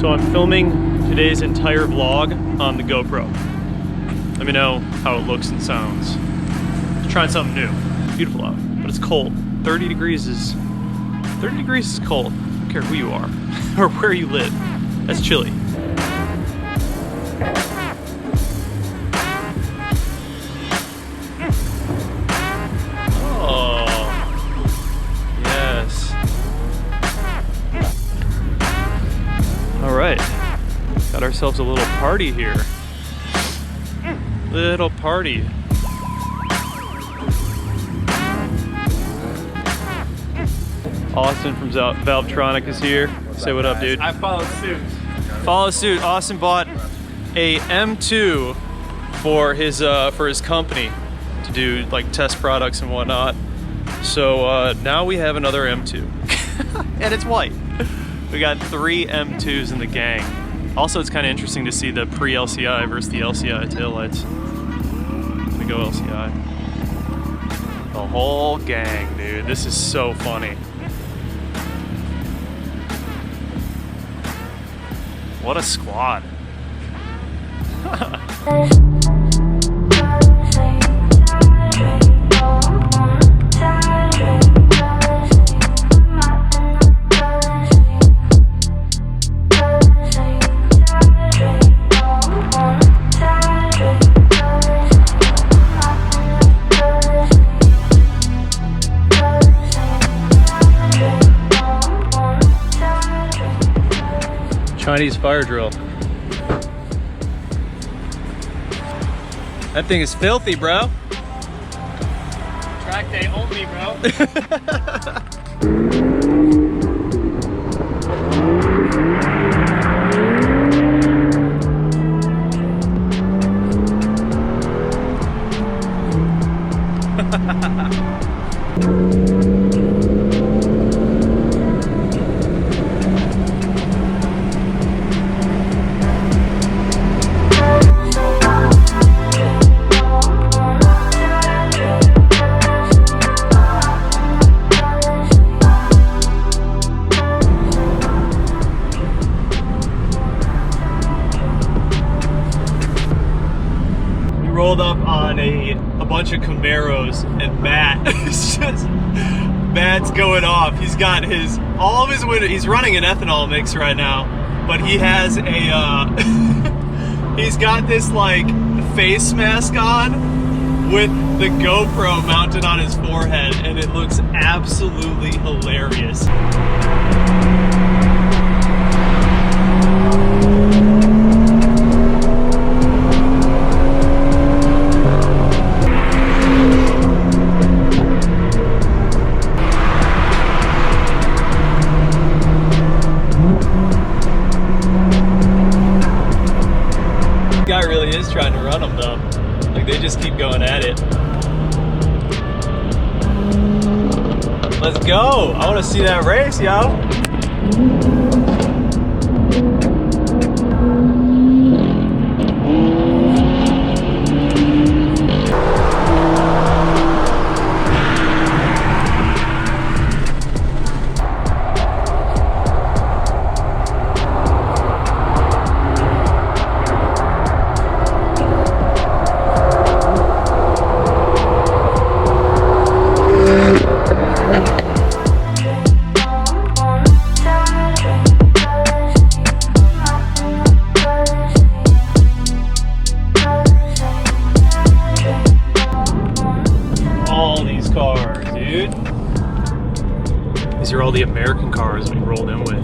So I'm filming today's entire vlog on the GoPro. Let me know how it looks and sounds. Just trying something new. It's beautiful out, but it's cold. 30 degrees is cold. I don't care who you are or where you live. That's chilly. Got ourselves a little party here. Little party. Austin from Valvetronic is here. Say what up, dude. I followed suit. Follow suit. Austin bought a M2 for his company to do like test products and whatnot. So now we have another M2, and it's white. We got 3 M2s in the gang. Also, it's kind of interesting to see the pre-LCI versus the LCI taillights. We go LCI. The whole gang, dude. This is so funny. What a squad. Chinese fire drill. That thing is filthy, bro. Track day only, bro. Rolled up on a bunch of Camaros, and Matt's going off. He's got all of his windows. He's running an ethanol mix right now, but he has a he's got this like face mask on with the GoPro mounted on his forehead, and it looks absolutely hilarious. Guy really is trying to run them though. Like they just keep going at it. Let's go. I want to see that race, yo. These are all the American cars we rolled in with.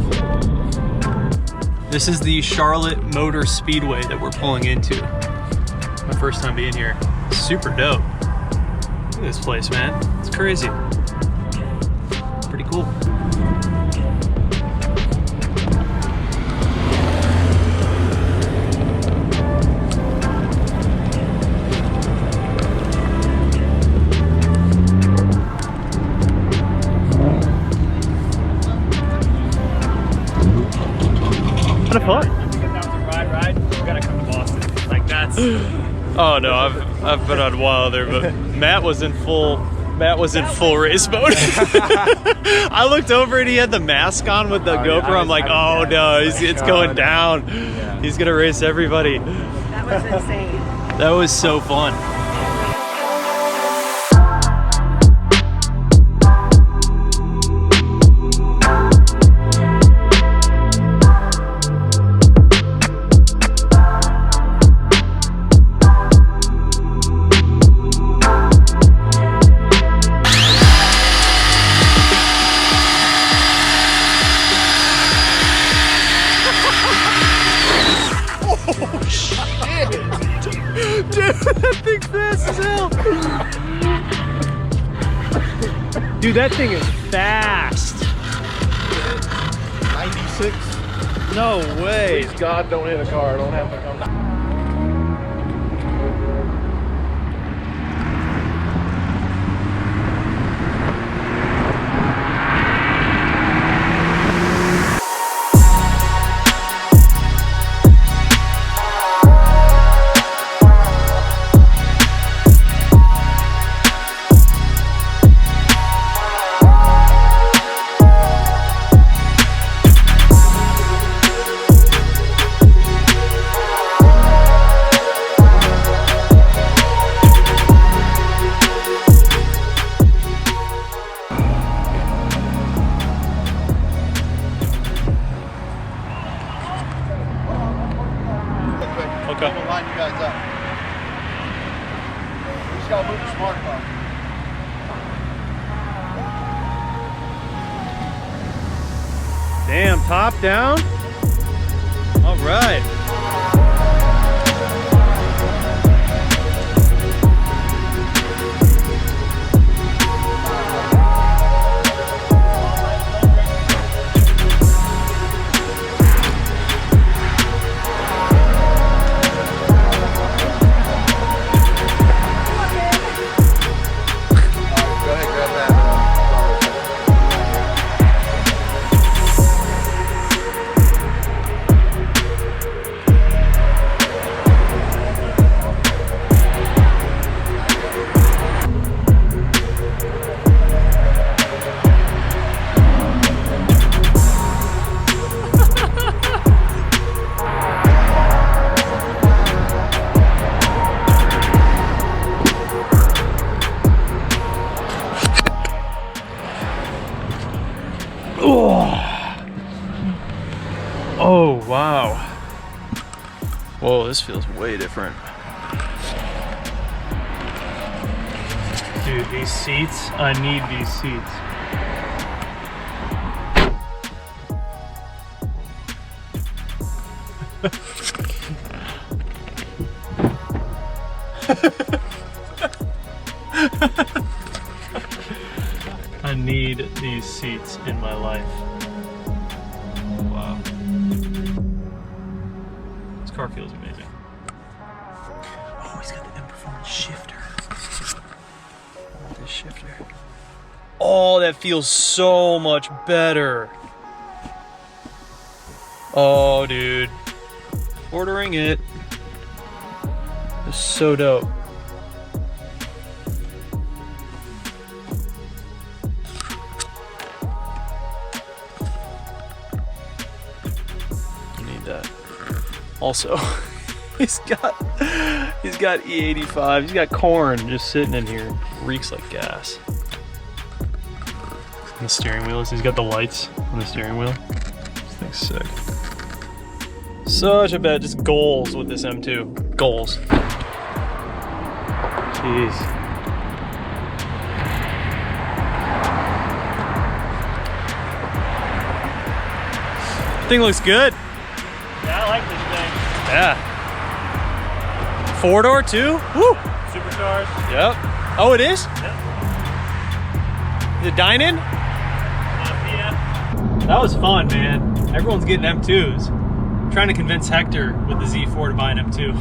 This is the Charlotte Motor Speedway that we're pulling into. My first time being here. Super dope. Look at this place, man. It's crazy. Pretty cool. Kind of fun. You get down to ride, you gotta come to Boston. Like that's. Oh no, I've been on Wilder, but Matt was in full Matt was in full race mode. I looked over and he had the mask on with the GoPro. I'm like, oh no, it's going down. Yeah. He's gonna race everybody. That was insane. That was so fun. Dude, that thing's fast as hell. Dude, that thing is fast. 96. No way. Please God, don't hit a car. Don't have to come down. Okay. I'm gonna line you guys up. We just gotta move the smart car. Damn, top down. All right. Oh, wow. Whoa, this feels way different. Dude, these seats, I need these seats. I need these seats in my life. Wow. This car feels amazing. Oh, he's got the M-Performance shifter. This shifter. Oh, that feels so much better. Oh, dude. Ordering it. It's so dope. You need that. Also, he's got E85. He's got corn just sitting in here. Reeks like gas. And the steering wheel, he's got the lights on the steering wheel. This thing's sick. Such a bad, just goals with this M2. Goals. Jeez. Thing looks good. Yeah, I like this thing. Yeah. 4-door too? Woo! Supercharged. Yep. Oh, it is? Yep. The dine-in? Yeah. That was fun, man. Everyone's getting M2s. I'm trying to convince Hector with the Z4 to buy an M2.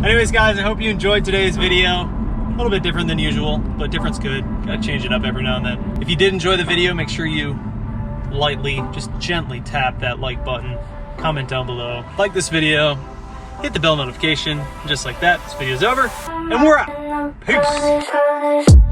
Anyways, guys, I hope you enjoyed today's video. A little bit different than usual, but different's good. Gotta change it up every now and then. If you did enjoy the video, make sure you lightly, just gently tap that like button. Comment down below. Like this video. hit the bell notification. Just like that, this video's over, and we're out. Peace.